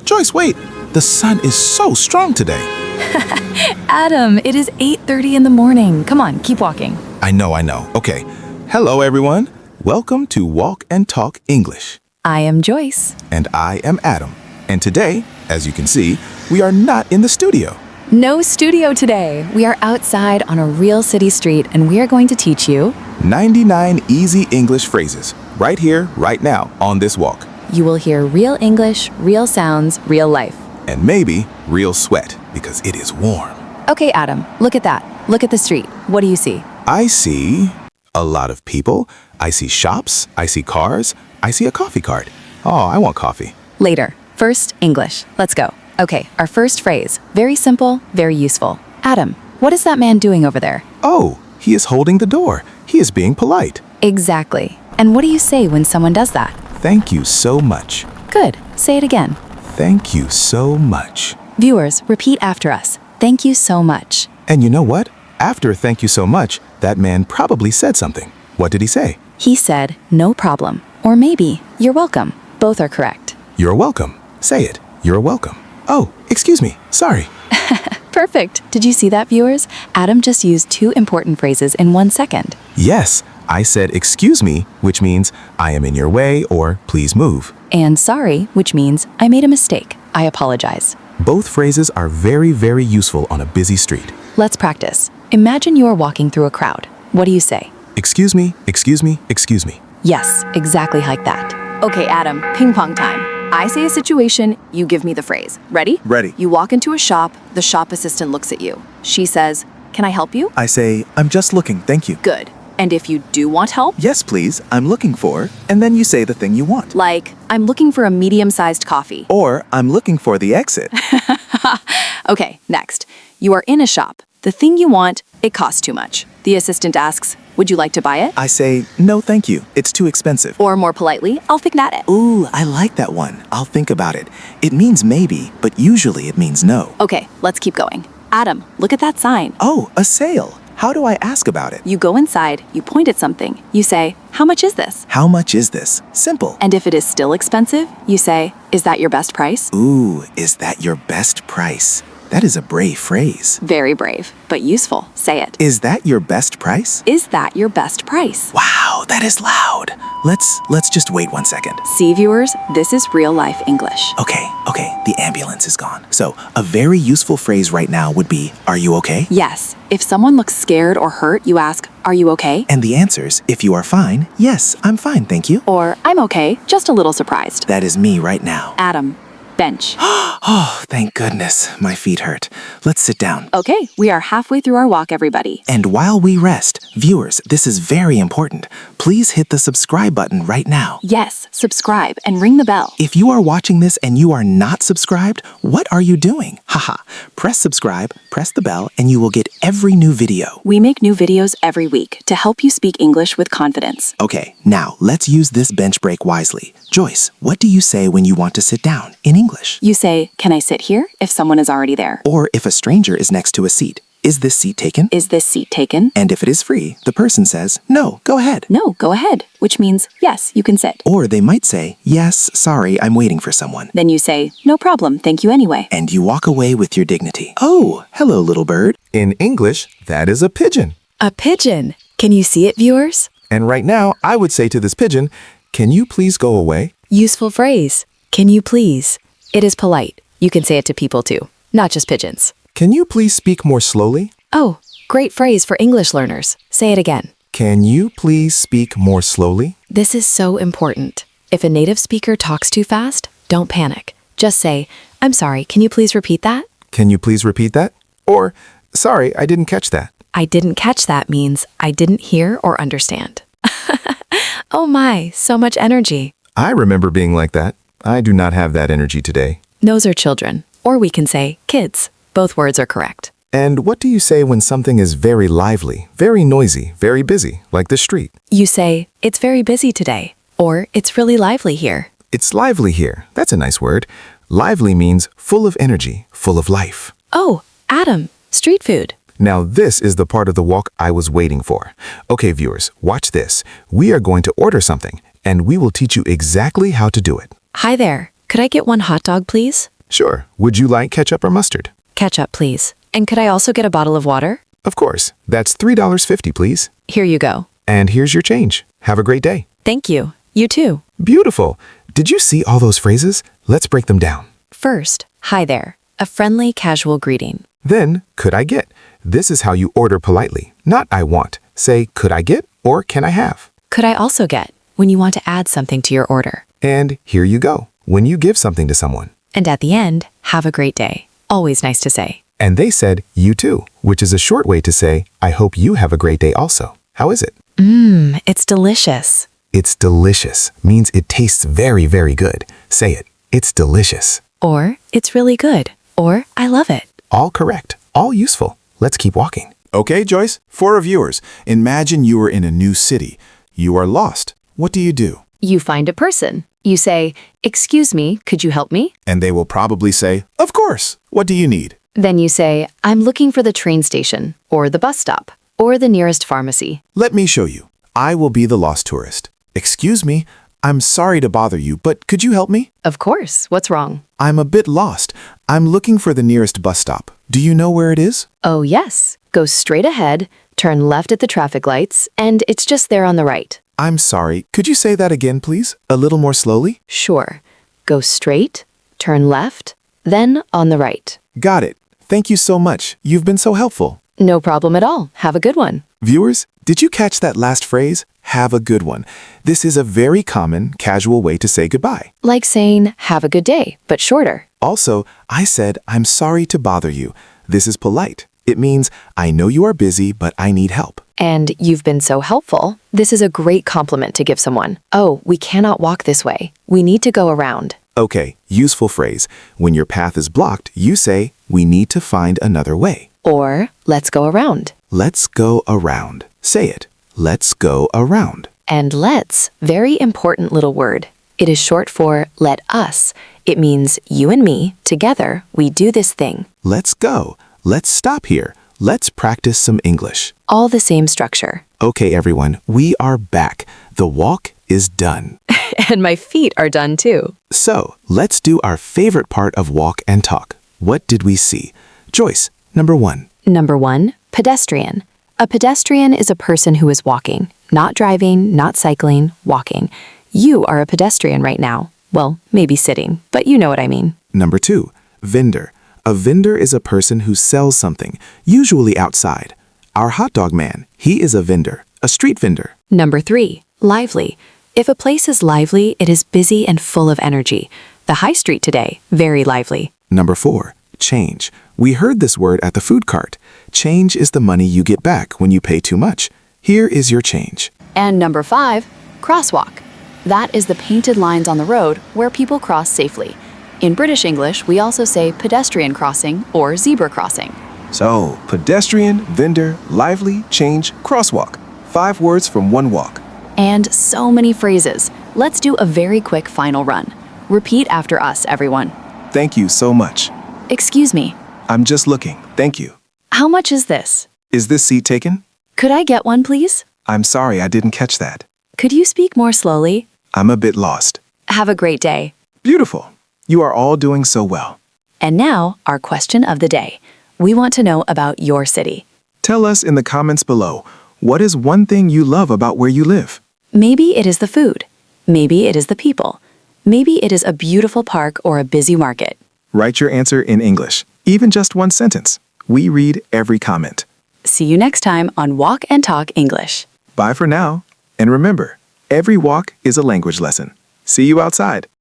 Joyce, wait. The sun is so strong today. Adam, it is 8:30 in the morning. Come on, keep walking. I know. Okay. Hello, everyone. Welcome to Walk and Talk English. I am Joyce. And I am Adam. And today, as you can see, we are not in the studio. No studio today. We are outside on a real city street, and we are going to teach you 99 easy English phrases right here, right now, on this walk. You will hear real English, real sounds, real life. And maybe real sweat, because it is warm. Okay, Adam, look at that. Look at the street. What do you see? I see a lot of people. I see shops. I see cars. I see a coffee cart. Oh, I want coffee. Later. First, English. Let's go. Okay, our first phrase. Very simple, very useful. Adam, what is that man doing over there? Oh, he is holding the door. He is being polite. Exactly. And what do you say when someone does that? Thank you so much. Good. Say it again. Thank you so much. Viewers, repeat after us. Thank you so much. And you know what? After thank you so much, that man probably said something. What did he say? He said, no problem. Or maybe, you're welcome. Both are correct. You're welcome. Say it. You're welcome. Oh, excuse me. Sorry. Perfect. Did you see that, viewers? Adam just used two important phrases in 1 second. Yes, I said excuse me, which means I am in your way or please move. And sorry, which means I made a mistake. I apologize. Both phrases are very, very useful on a busy street. Let's practice. Imagine you are walking through a crowd. What do you say? Excuse me, excuse me, excuse me. Yes, exactly like that. Okay, Adam, ping pong time. I say a situation, you give me the phrase. Ready? Ready. You walk into a shop, the shop assistant looks at you. She says, can I help you? I say, I'm just looking, thank you. Good. And if you do want help? Yes, please, I'm looking for, and then you say the thing you want. Like, I'm looking for a medium-sized coffee. Or, I'm looking for the exit. Okay, next. You are in a shop. The thing you want, it costs too much. The assistant asks, would you like to buy it? I say, no thank you, it's too expensive. Or more politely, I'll think at it. Ooh, I like that one. I'll think about it. It means maybe, but usually it means no. Okay, let's keep going. Adam, look at that sign. Oh, a sale. How do I ask about it? You go inside, you point at something. You say, how much is this? How much is this? Simple. And if it is still expensive, you say, is that your best price? Ooh, is that your best price? That is a brave phrase. Very brave, but useful. Say it. Is that your best price? Is that your best price? Wow, that is loud. Let's just wait 1 second. See, viewers, this is real life English. Okay, the ambulance is gone. So, a very useful phrase right now would be, are you okay? Yes. If someone looks scared or hurt, you ask, are you okay? And the answer's, if you are fine, yes, I'm fine, thank you. Or, I'm okay, just a little surprised. That is me right now. Adam, bench. Oh, thank goodness, my feet hurt. Let's sit down. Okay, we are halfway through our walk, everybody. And while we rest, viewers, this is very important. Please hit the subscribe button right now. Yes, subscribe and ring the bell. If you are watching this and you are not subscribed, what are you doing? Haha, press subscribe, press the bell, and you will get every new video. We make new videos every week to help you speak English with confidence. Okay, now let's use this bench break wisely. Joyce, what do you say when you want to sit down in English? You say, can I sit here if someone is already there? Or if a stranger is next to a seat. Is this seat taken? Is this seat taken? And if it is free, the person says, no, go ahead. No, go ahead, which means, yes, you can sit. Or they might say, yes, sorry, I'm waiting for someone. Then you say, no problem, thank you anyway. And you walk away with your dignity. Oh, hello, little bird. In English, that is a pigeon. A pigeon. Can you see it, viewers? And right now, I would say to this pigeon, can you please go away? Useful phrase. Can you please? It is polite. You can say it to people too, not just pigeons. Can you please speak more slowly? Oh, great phrase for English learners. Say it again. Can you please speak more slowly? This is so important. If a native speaker talks too fast, don't panic. Just say, I'm sorry, can you please repeat that? Can you please repeat that? Or, sorry, I didn't catch that. I didn't catch that means I didn't hear or understand. Oh my, so much energy. I remember being like that. I do not have that energy today. Those are children. Or we can say kids. Both words are correct. And what do you say when something is very lively, very noisy, very busy, like the street? You say, it's very busy today. Or it's really lively here. It's lively here. That's a nice word. Lively means full of energy, full of life. Oh, Adam, street food. Now this is the part of the walk I was waiting for. Okay, viewers, watch this. We are going to order something, and we will teach you exactly how to do it. Hi there. Could I get one hot dog, please? Sure. Would you like ketchup or mustard? Ketchup, please. And could I also get a bottle of water? Of course. That's $3.50, please. Here you go. And here's your change. Have a great day. Thank you. You too. Beautiful. Did you see all those phrases? Let's break them down. First, hi there. A friendly, casual greeting. Then, could I get? This is how you order politely, not I want. Say, could I get or can I have? Could I also get? When you want to add something to your order. And here you go, when you give something to someone. And at the end, have a great day. Always nice to say. And they said, you too, which is a short way to say, I hope you have a great day also. How is it? It's delicious. It's delicious means it tastes very, very good. Say it. It's delicious. Or, it's really good. Or, I love it. All correct. All useful. Let's keep walking. Okay, Joyce, for our viewers, imagine you are in a new city. You are lost. What do? You find a person. You say, excuse me, could you help me? And they will probably say, of course. What do you need? Then you say, I'm looking for the train station, or the bus stop, or the nearest pharmacy. Let me show you. I will be the lost tourist. Excuse me, I'm sorry to bother you, but could you help me? Of course, what's wrong? I'm a bit lost. I'm looking for the nearest bus stop. Do you know where it is? Oh, yes. Go straight ahead, turn left at the traffic lights, and it's just there on the right. I'm sorry. Could you say that again, please? A little more slowly? Sure. Go straight, turn left, then on the right. Got it. Thank you so much. You've been so helpful. No problem at all. Have a good one. Viewers, did you catch that last phrase? Have a good one. This is a very common, casual way to say goodbye. Like saying, have a good day, but shorter. Also, I said, I'm sorry to bother you. This is polite. It means, I know you are busy, but I need help. And you've been so helpful. This is a great compliment to give someone. Oh, we cannot walk this way. We need to go around. Okay, useful phrase. When your path is blocked, you say, we need to find another way. Or, let's go around. Let's go around. Say it. Let's go around. And let's, very important little word. It is short for let us. It means you and me, together, we do this thing. Let's go. Let's stop here. Let's practice some English. All the same structure. Okay, everyone, we are back. The walk is done. And my feet are done too. So, let's do our favorite part of walk and talk. What did we see? Joyce, number 1. Number 1, pedestrian. A pedestrian is a person who is walking, not driving, not cycling, walking. You are a pedestrian right now. Well, maybe sitting, but you know what I mean. Number 2, vendor. A vendor is a person who sells something, usually outside. Our hot dog man, he is a vendor, a street vendor. Number 3, lively. If a place is lively, it is busy and full of energy. The high street today, very lively. Number 4, change. We heard this word at the food cart. Change is the money you get back when you pay too much. Here is your change. And number 5, crosswalk. That is the painted lines on the road where people cross safely. In British English, we also say pedestrian crossing or zebra crossing. So, pedestrian, vendor, lively, change, crosswalk. 5 words from one walk. And so many phrases. Let's do a very quick final run. Repeat after us, everyone. Thank you so much. Excuse me. I'm just looking. Thank you. How much is this? Is this seat taken? Could I get one, please? I'm sorry, I didn't catch that. Could you speak more slowly? I'm a bit lost. Have a great day. Beautiful. You are all doing so well. And now, our question of the day. We want to know about your city. Tell us in the comments below, what is one thing you love about where you live? Maybe it is the food. Maybe it is the people. Maybe it is a beautiful park or a busy market. Write your answer in English, even just one sentence. We read every comment. See you next time on Walk and Talk English. Bye for now. And remember, every walk is a language lesson. See you outside.